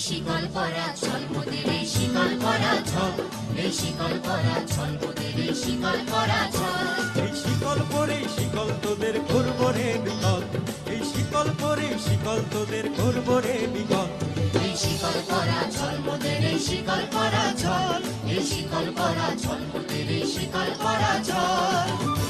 শিকল পরা ছল মোদের এই শিকল পরা ছল, এই শিকল পরা ছল মোদের এই শিকল পরা ছল। এই শিকল পরে শিকল তোদের করব রে বিকল, এই শিকল পরে শিকল তোদের করব রে বিকল। এই শিকল পরা ছল মোদের এই শিকল পরা ছল, এই শিকল পরা ছল মোদের এই শিকল পরা ছল।